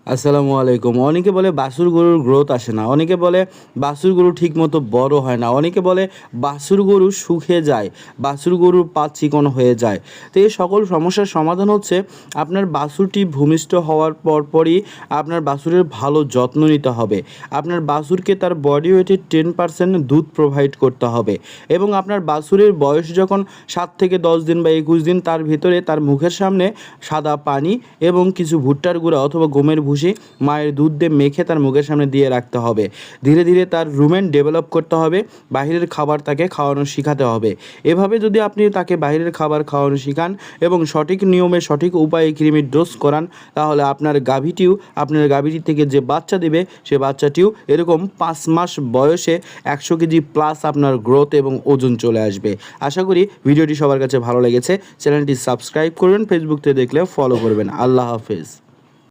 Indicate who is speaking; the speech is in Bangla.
Speaker 1: আসসালামু আলাইকুম। অনেকে বলে বাছুর গরুর গ্রোথ আসে না, অনেকে বলে বাছুর গরু ঠিকমতো বড় হয় না, অনেকে বলে বাছুর গরু শুকিয়ে যায়, বাছুর গরুর পা চিকন হয়ে যায়। তো এই সকল সমস্যার সমাধান হচ্ছে আপনার বাছুরটি ভূমিষ্ঠ হওয়ার পরপরই আপনার বাছুরের ভালো যত্ন নিতে হবে। আপনার বাছুরকে তার বডি ওয়েটের 10% দুধ প্রোভাইড করতে হবে এবং আপনার বাছুরের বয়স যখন 7 থেকে 10 দিন বা 21 দিন, তার ভিতরে তার মুখের সামনে সাদা পানি এবং কিছু ভুট্টার গুঁড়া অথবা গমের ভুসি মায়ের দুধ দিয়ে মেখে তার মুখের সামনে দিয়ে রাখতে হবে। ধীরে ধীরে তার রুমেন ডেভেলপ করতে হবে, বাহিরের খাবার তাকে খাওয়ানো শেখাতে হবে। এভাবে যদি আপনি তাকে বাহিরের খাবার খাওয়ানো শেখান এবং সঠিক নিয়মে সঠিক উপায়ে কৃমির ডোজ করান, তাহলে আপনার গাভীটি থেকে যে বাচ্চা দেবে সে বাচ্চাটিও এরকম 5 মাস বয়সে 100 কেজি প্লাস আপনার গ্রোথ এবং ওজন চলে আসবে। আশা করি ভিডিওটি সবার কাছে ভালো লেগেছে। চ্যানেলটি সাবস্ক্রাইব করবেন, ফেসবুক থেকে দেখলে ফলো করবেন। আল্লাহ হাফেজ।